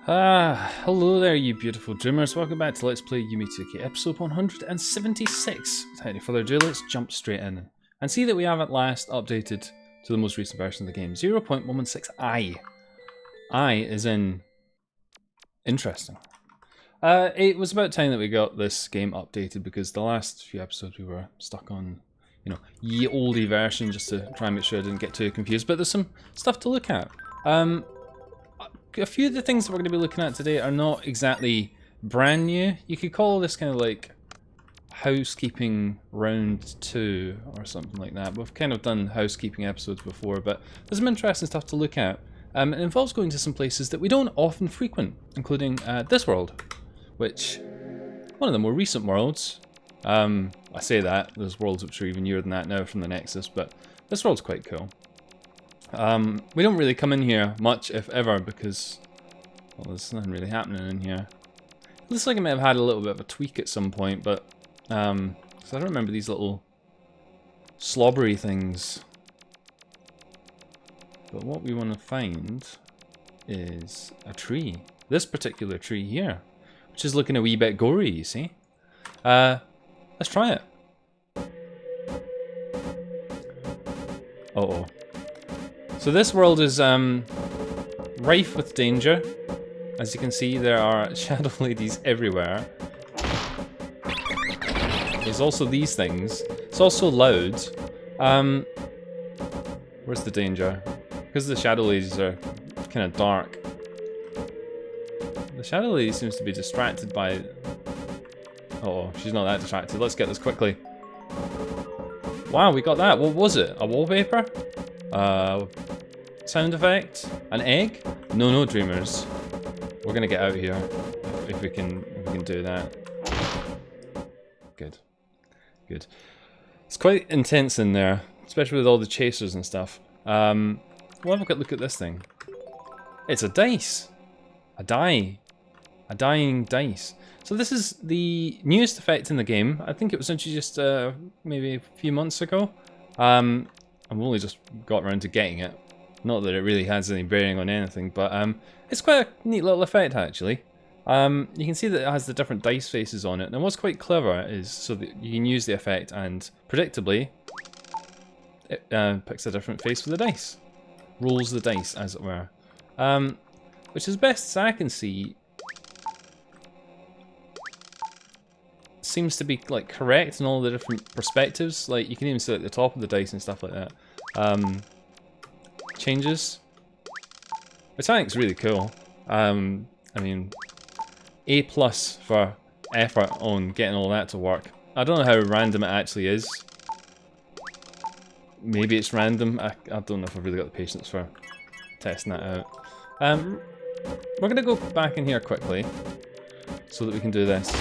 Hello there, you beautiful dreamers. Welcome back to Let's Play Yume episode 176. Without any further ado, let's jump straight in and see that we have at last updated to the most recent version of the game, 0.116i. I is in interesting. It was about time that we got this game updated because the last few episodes we were stuck on, ye olde version, just to try and make sure I didn't get too confused. But there's some stuff to look at. A few of the things that we're going to be looking at today are not exactly brand new. You could call this kind of like housekeeping round 2 or something like that. We've kind of done housekeeping episodes before, but there's some interesting stuff to look at. It involves going to some places that we don't often frequent, including this world, which one of the more recent worlds. I say that, there's worlds which are even newer than that now from the Nexus, but this world's quite cool. We don't really come in here much, if ever, because, well, there's nothing really happening in here. It looks like it might have had a little bit of a tweak at some point, but, because I don't remember these little slobbery things. But what we want to find is a tree. This particular tree here, which is looking a wee bit gory, you see. Let's try it. Uh-oh. So this world is rife with danger. As you can see, there are shadow ladies everywhere. There's also these things. It's also loud. Where's the danger? Because the shadow ladies are kind of dark. The shadow lady seems to be distracted by... Uh-oh, she's not that distracted. Let's get this quickly. Wow, we got that. What was it? A wallpaper? Sound effect? An egg? No, dreamers. We're gonna get out of here if we can do that. Good. It's quite intense in there, especially with all the chasers and stuff. We'll have a quick look at this thing. It's a dice. A dying dice. So this is the newest effect in the game. I think it was introduced maybe a few months ago. I've only just got around to getting it. Not that it really has any bearing on anything, but it's quite a neat little effect actually. You can see that it has the different dice faces on it, and what's quite clever is so that you can use the effect and predictably it picks a different face for the dice. Rolls the dice, as it were. Which as best as I can see, seems to be like correct in all the different perspectives. Like you can even see like the top of the dice and stuff like that. Changes, which I think is really cool. I mean, A+ for effort on getting all that to work. I don't know how random it actually is. Maybe it's random. I don't know if I've really got the patience for testing that out. We're gonna go back in here quickly so that we can do this.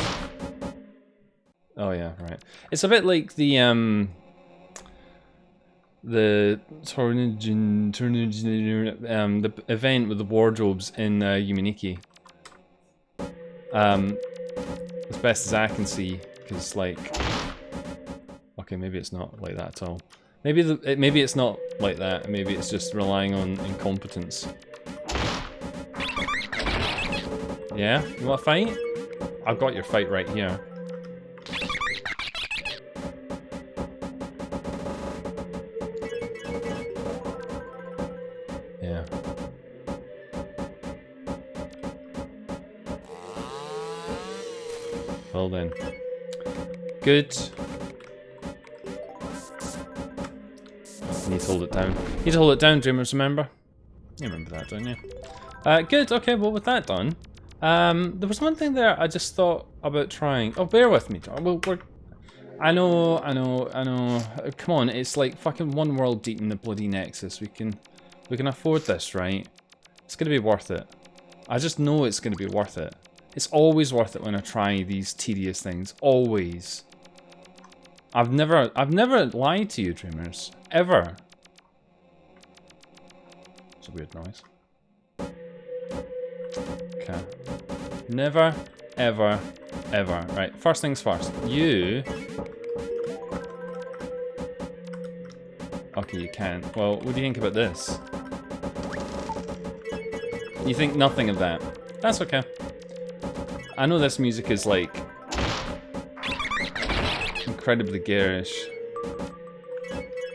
Oh yeah, right. It's a bit like the event with the wardrobes in Yume. As best as I can see, because like, okay, maybe it's not like that at all. Maybe it's not like that. Maybe it's just relying on incompetence. Yeah, you want to fight? I've got your fight right here. Yeah. Well then. Good. You need to hold it down. You need to hold it down, dreamers, remember? You remember that, don't you? Good, okay, well with that done, there was one thing there I just thought about trying. Oh, bear with me, well, I know. Come on, it's like fucking one world deep in the bloody Nexus. We can afford this, right? It's gonna be worth it. I just know it's gonna be worth it. It's always worth it when I try these tedious things. Always. I've never lied to you, dreamers. Ever. It's a weird noise. Okay. Never, ever. Right, first things first. You... Okay, you can't. Well, what do you think about this? You think nothing of that. That's okay. I know this music is like incredibly garish.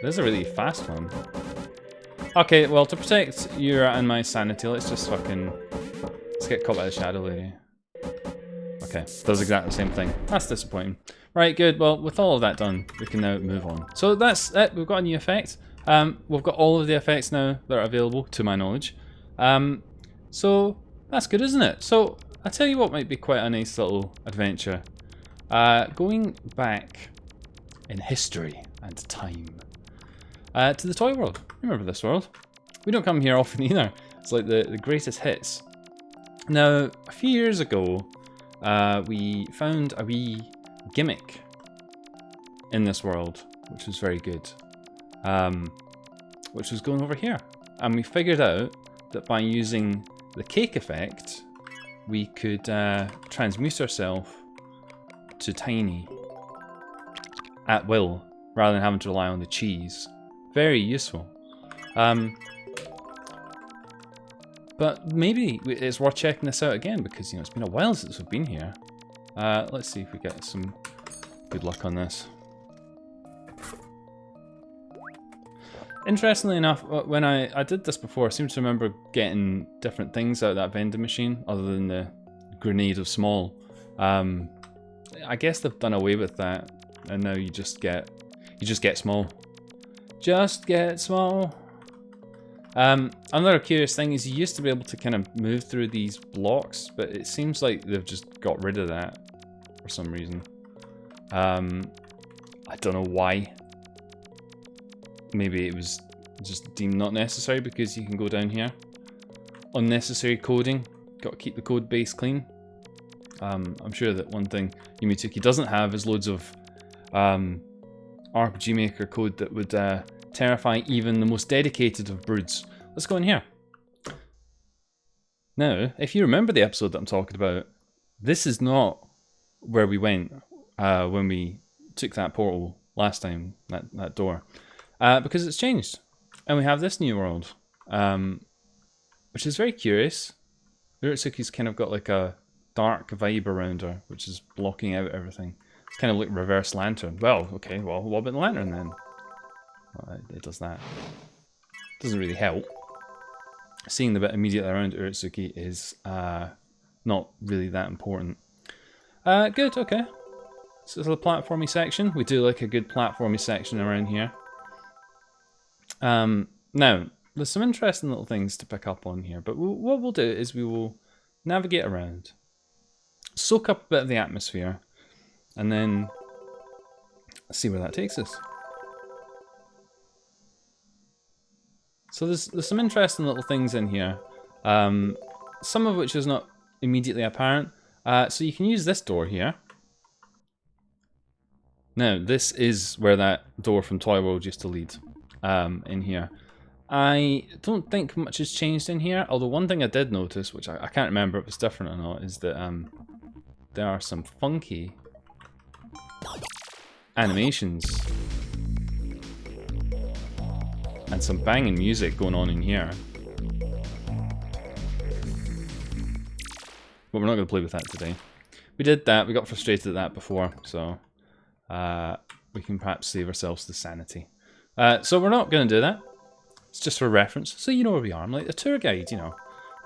This is a really fast one. Okay, well, to protect Yura and my sanity, let's just fucking... Let's get caught by the shadow lady. Okay, does exactly the same thing. That's disappointing. Right, good. Well, with all of that done, we can now move on. So that's it. We've got a new effect. We've got all of the effects now that are available, to my knowledge. So that's good, isn't it? So I'll tell you what might be quite a nice little adventure. Going back in history and time to the toy world. Remember this world? We don't come here often either. It's like the greatest hits. Now, a few years ago, we found a wee gimmick in this world, which was very good, which was going over here. And we figured out that by using the cake effect, we could transmute ourselves to tiny at will, rather than having to rely on the cheese. Very useful. But maybe it's worth checking this out again, because it's been a while since we've been here. Let's see if we get some good luck on this. Interestingly enough, when I did this before, I seem to remember getting different things out of that vending machine, other than the grenade of small. I guess they've done away with that, and now you just get small. Just get small. Another curious thing is you used to be able to kind of move through these blocks, but it seems like they've just got rid of that for some reason. I don't know why. Maybe it was just deemed not necessary because you can go down here. Unnecessary coding. Got to keep the code base clean. I'm sure that one thing Yume doesn't have is loads of RPG Maker code that would terrify even the most dedicated of broods. Let's go in here. Now, if you remember the episode that I'm talking about, this is not where we went when we took that portal last time, that door. Because it's changed. And we have this new world, which is very curious. Urotsuki's kind of got like a dark vibe around her, which is blocking out everything. It's kind of like reverse lantern. Well, okay, well, what about the lantern then? Well, it does that. Doesn't really help. Seeing the bit immediately around Urotsuki is not really that important. Good, okay. So this is the platformy section. We do like a good platformy section around here. Now, there's some interesting little things to pick up on here, but what we'll do is we will navigate around, soak up a bit of the atmosphere, and then see where that takes us. So there's some interesting little things in here, some of which is not immediately apparent. So you can use this door here. Now, this is where that door from Toy World used to lead, in here. I don't think much has changed in here, although one thing I did notice, which I can't remember if it's different or not, is that there are some funky animations and some banging music going on in here. But we're not going to play with that today. We did that, we got frustrated at that before, so we can perhaps save ourselves the sanity. So we're not going to do that. It's just for reference, so you know where we are. I'm like a tour guide,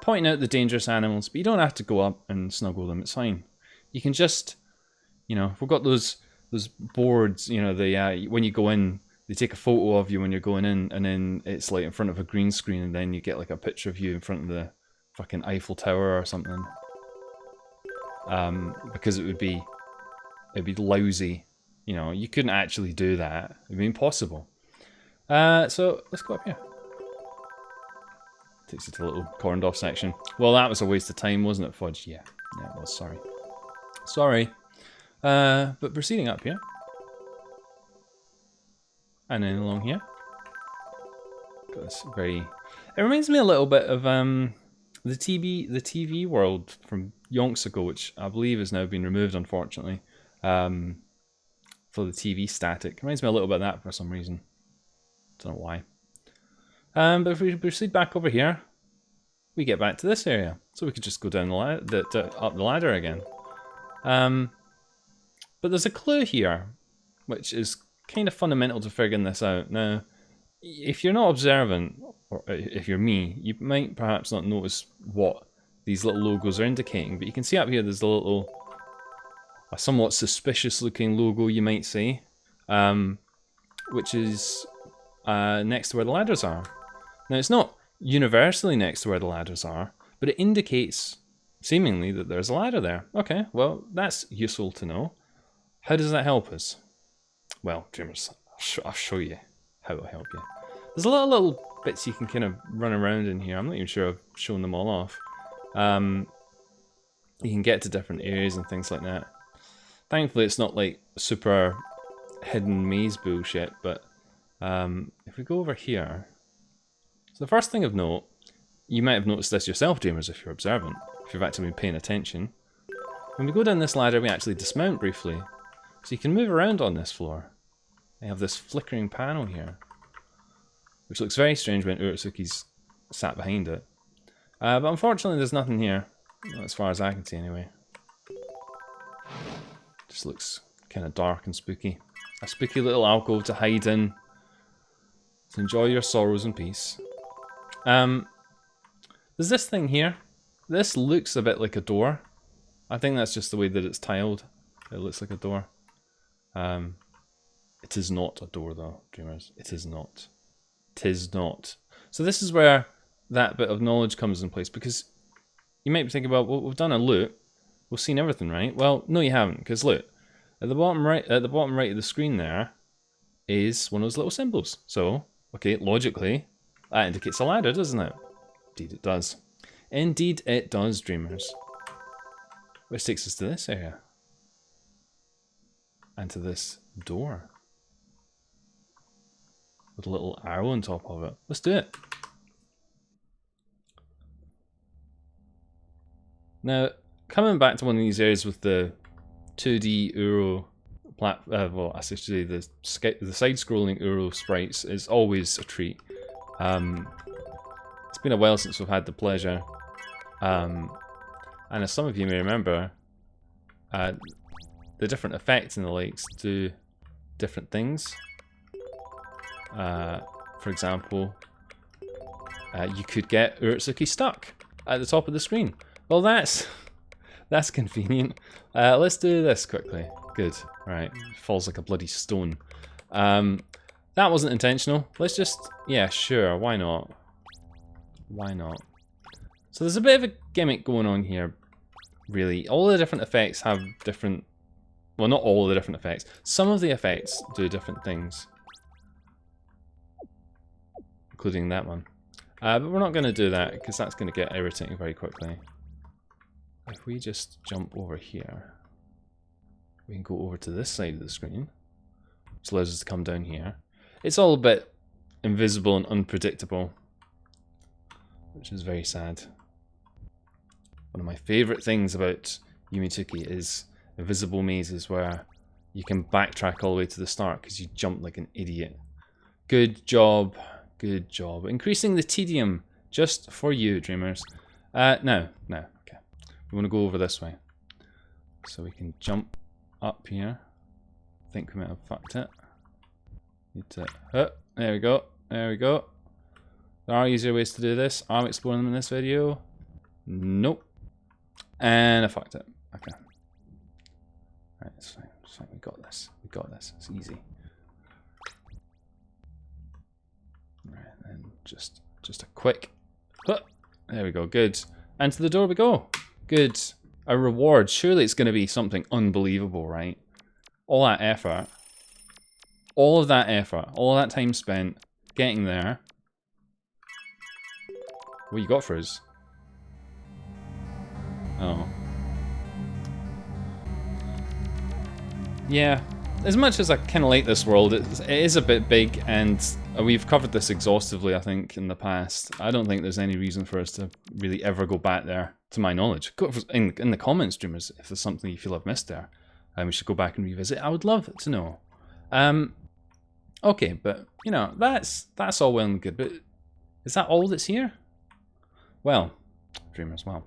pointing out the dangerous animals, but you don't have to go up and snuggle them, it's fine. You can just, we've got those boards, when you go in, they take a photo of you when you're going in, and then it's like in front of a green screen, and then you get like a picture of you in front of the fucking Eiffel Tower or something. Because it'd be lousy. You couldn't actually do that. It'd be impossible. So let's go up here. Takes you to a little corned off section. Well, that was a waste of time, wasn't it, Fudge? Yeah, it was, sorry. Sorry. But proceeding up here. And then along here. Got this very... It reminds me a little bit of the TV world from yonks ago, which I believe has now been removed, unfortunately. For the TV static. It reminds me a little bit of that for some reason. Don't know why. But if we proceed back over here, we get back to this area. So we could just go down up the ladder again. But there's a clue here, which is kind of fundamental to figuring this out. Now, if you're not observant, or if you're me, you might perhaps not notice what these little logos are indicating, but you can see up here there's a somewhat suspicious looking logo, you might say, which is next to where the ladders are. Now, it's not universally next to where the ladders are, but it indicates, seemingly, that there's a ladder there. Okay, well, that's useful to know. How does that help us? Well, dreamers, I'll show you how it'll help you. There's a lot of little bits you can kind of run around in here. I'm not even sure I've shown them all off. You can get to different areas and things like that. Thankfully, it's not like super hidden maze bullshit, but if we go over here... So the first thing of note, you might have noticed this yourself, dreamers, if you're observant, if you've actually been paying attention. When we go down this ladder, we actually dismount briefly. So you can move around on this floor. I have this flickering panel here, which looks very strange when Urotsuki's sat behind it. But unfortunately, there's nothing here, as far as I can see anyway. Just looks kind of dark and spooky. A spooky little alcove to hide in, to enjoy your sorrows in peace. There's this thing here. This looks a bit like a door. I think that's just the way that it's tiled. It looks like a door. It is not a door though, dreamers. It is not. It is not. So this is where that bit of knowledge comes in place, because you might be thinking, well, we've done a loot. We've seen everything, right? Well, no, you haven't, because look, at the bottom right of the screen there is one of those little symbols. So, okay, logically, that indicates a ladder, doesn't it? Indeed it does. Indeed it does, dreamers. Which takes us to this area. And to this door. With a little arrow on top of it. Let's do it. Now, coming back to one of these areas with the 2D Uro, well, essentially the side-scrolling Uro sprites is always a treat. It's been a while since we've had the pleasure. And as some of you may remember, the different effects and the likes do different things. For example, you could get Urotsuki stuck at the top of the screen. Well, that's convenient. Let's do this quickly. Good. Right. Falls like a bloody stone. That wasn't intentional. Let's just... Yeah, sure. Why not? Why not? So there's a bit of a gimmick going on here, really. All the different effects have different... Well, not all the different effects. Some of the effects do different things. Including that one. But we're not going to do that, because that's going to get irritating very quickly. If we just jump over here, we can go over to this side of the screen, which allows us to come down here. It's all a bit invisible and unpredictable, which is very sad. One of my favourite things about Yume is invisible mazes where you can backtrack all the way to the start because you jump like an idiot. Good job, good job. Increasing the tedium just for you, dreamers. No, okay. We want to go over this way. So we can jump up here. I think we might have fucked it. Need to... there we go, there we go. There are easier ways to do this. I'm exploring them in this video. Nope. And I fucked it. Okay. Right, it's fine. It's fine. We got this. We got this. It's easy. Right, and just a quick... There we go. Good. And to the door we go. Good. A reward. Surely it's going to be something unbelievable, right? All that effort. All of that effort. All that time spent getting there. What you got for us? Oh. Yeah. As much as I kind of like this world, it is a bit big, and we've covered this exhaustively, I think, in the past. I don't think there's any reason for us to really ever go back there, to my knowledge. In the comments, streamers, if there's something you feel I've missed there, we should go back and revisit. I would love to know. Okay, but, you know, that's all well and good, but is that all that's here? Well, Dreamers. Wow.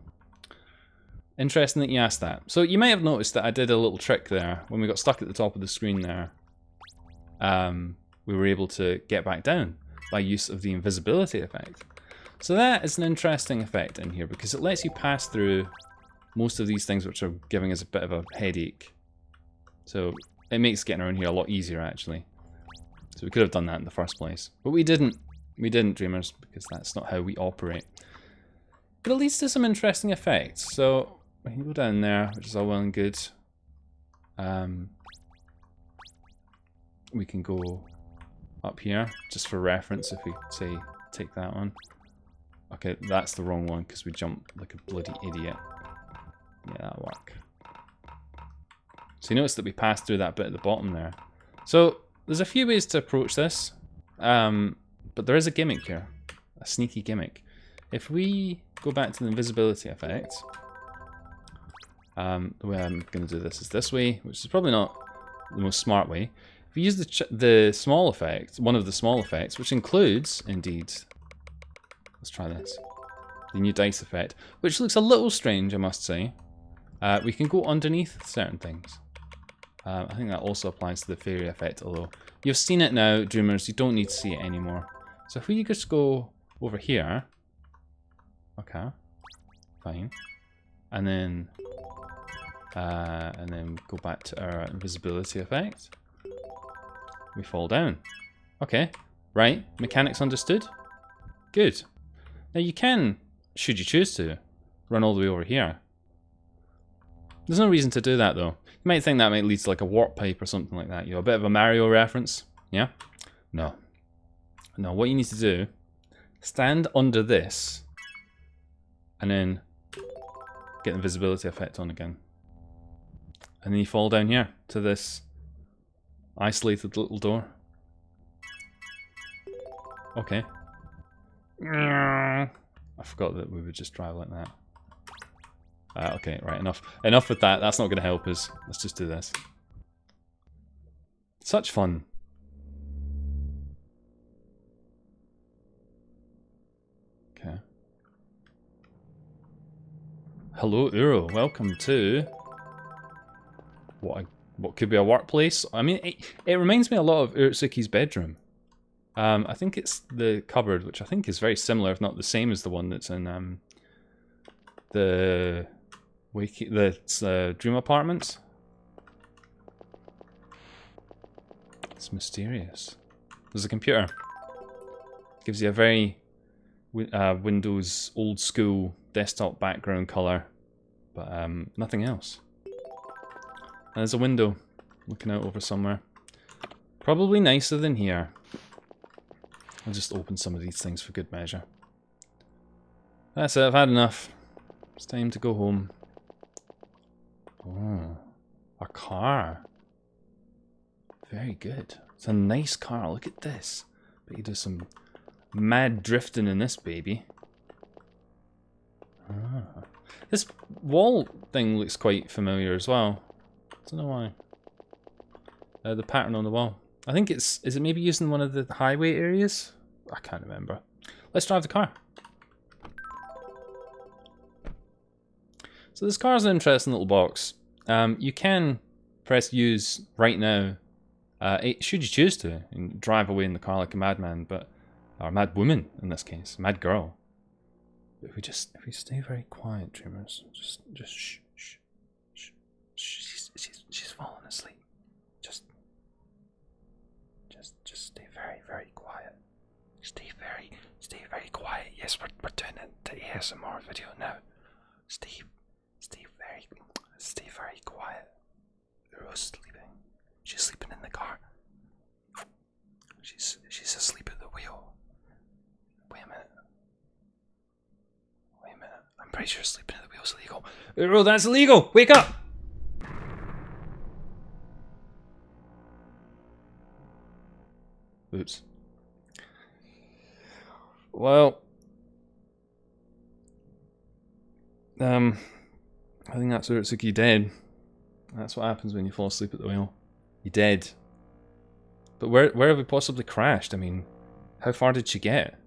Interesting that you asked that. So you may have noticed that I did a little trick there. When we got stuck at the top of the screen there, we were able to get back down by use of the invisibility effect. So that is an interesting effect in here because it lets you pass through most of these things which are giving us a bit of a headache. So it makes getting around here a lot easier actually. So we could have done that in the first place. But we didn't. We didn't, Dreamers, because that's not how we operate. But it leads to some interesting effects. So we can go down there, which is all well and good. We can go up here, just for reference, if we say take that one. Okay, that's the wrong one, because we jumped like a bloody idiot. Yeah, that'll work. So you notice that we passed through that bit at the bottom there. So there's a few ways to approach this, but there is a gimmick here, a sneaky gimmick. If we go back to the invisibility effect, the way I'm going to do this is this way, which is probably not the most smart way. If we use the small effect, one of the small effects, which includes, indeed, let's try this, the new dice effect, which looks a little strange, I must say. We can go underneath certain things. I think that also applies to the fairy effect, although you've seen it now, Dreamers, you don't need to see it anymore. So if we just go over here, okay, fine, and then go back to our invisibility effect, we fall down. Okay, right, mechanics understood? Good. Now you can, should you choose to, run all the way over here. There's no reason to do that though. You might think that might lead to like a warp pipe or something like that. You know, a bit of a Mario reference. Yeah? No. No, what you need to do, stand under this, and then get the invisibility effect on again. And then you fall down here to this isolated little door. Okay. I forgot that we would just drive like that. Okay, right, enough with that. That's not going to help us. Let's just do this. Such fun. Okay. Hello, Uro. Welcome to what could be a workplace. I mean, it reminds me a lot of Urotsuki's bedroom. I think it's the cupboard, which I think is very similar, if not the same as the one that's in the Dream Apartments. It's mysterious. There's a computer. Gives you a very Windows old school desktop background color, but nothing else. And there's a window looking out over somewhere. Probably nicer than here. I'll just open some of these things for good measure. That's it, I've had enough. It's time to go home. Oh, a car. Very good. It's a nice car, look at this. Bet you do some mad drifting in this baby. Ah. This wall thing looks quite familiar as well. I don't know why. The pattern on the wall. I think is it maybe using one of the highway areas? I can't remember. Let's drive the car. So this car's an interesting little box. You can press use right now, should you choose to, and drive away in the car like a madman, or a mad woman in this case, mad girl. But if we stay very quiet, Dreamers, just shh, shh, shh. She's falling asleep. Just stay very, very quiet. Stay very quiet. Yes, we're doing the ASMR video now. Stay very quiet. Uro's sleeping. She's sleeping in the car. She's asleep at the wheel. Wait a minute. I'm pretty sure sleeping at the wheel is illegal. Uro, that's illegal! Wake up! Oops. Well, I think that's Urotsuki dead. That's what happens when you fall asleep at the wheel. You're dead. But where have we possibly crashed? I mean, how far did she get?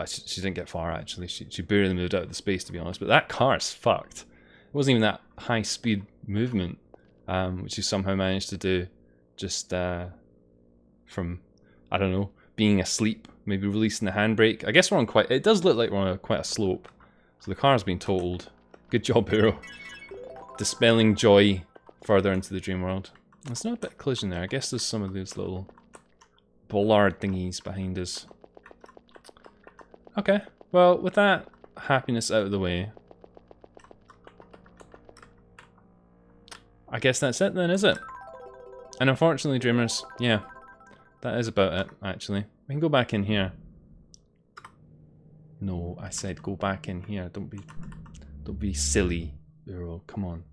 She didn't get far, actually. She barely moved out of the space, to be honest. But that car's fucked. It wasn't even that high-speed movement, which she somehow managed to do just from, I don't know, being asleep, maybe releasing the handbrake. I guess we're on quite... It does look like we're on quite a slope. So the car's been totaled. Good job, Hero. Dispelling joy further into the dream world. There's not a bit of collision there. I guess there's some of those little bollard thingies behind us. Okay, well, with that happiness out of the way, I guess that's it then, is it? And unfortunately, dreamers, yeah, that is about it, actually. We can go back in here. No, I said go back in here. Don't be silly, Earl. Come on.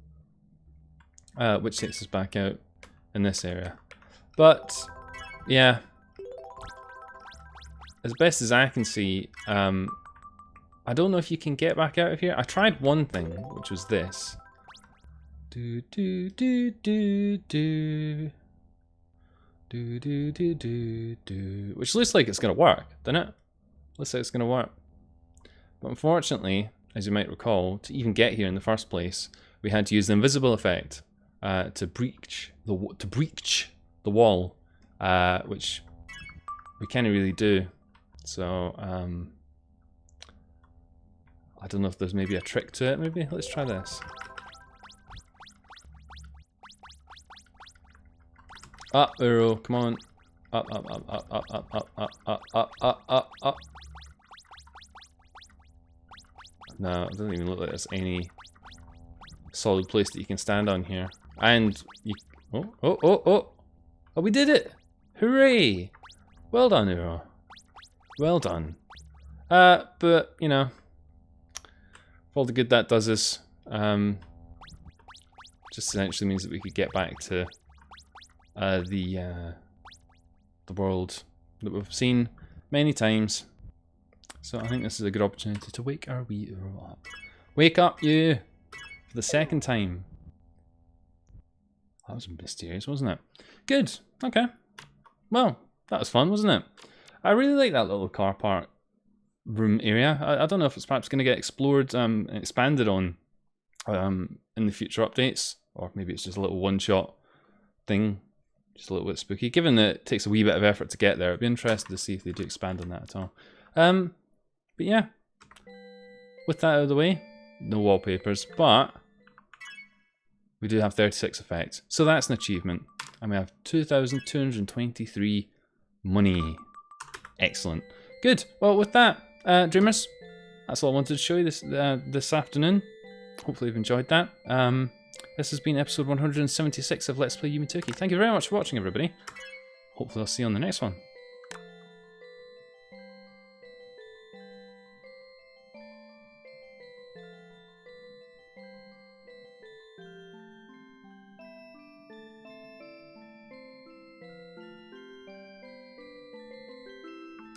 Which takes us back out in this area. But yeah, as best as I can see, I don't know if you can get back out of here. I tried one thing, which was this. Do do do do do. Do do do do do. Which looks like it's gonna work, doesn't it? Looks like it's gonna work. But unfortunately, as you might recall, to even get here in the first place, we had to use the invisible effect to breach the wall, which we can't really do. So I don't know if there's maybe a trick to it. Maybe let's try this. Up, arrow! Come on! Up, up, up, up, up, up, up, up, up, up, up, up, up. No, it doesn't even look like there's any solid place that you can stand on here. And you... Oh, oh, oh, oh! Oh, we did it! Hooray! Well done, Uro. Well done. But, you know, for all the good that does us, just essentially means that we could get back to the world that we've seen many times. So I think this is a good opportunity to wake our wee Uro up. Wake up, you! For the second time. That was mysterious, wasn't it? Good. Okay. Well, that was fun, wasn't it? I really like that little car park room area. I don't know if it's perhaps going to get explored and expanded on in the future updates, or maybe it's just a little one-shot thing, just a little bit spooky. Given that it takes a wee bit of effort to get there, I'd be interested to see if they do expand on that at all. But yeah, with that out of the way, no wallpapers, but we do have 36 effects, so that's an achievement. And we have 2,223 money. Excellent. Good. Well, with that, dreamers, that's all I wanted to show you this afternoon. Hopefully you've enjoyed that. This has been episode 176 of Let's Play Yume. Thank you very much for watching, everybody. Hopefully I'll see you on the next one.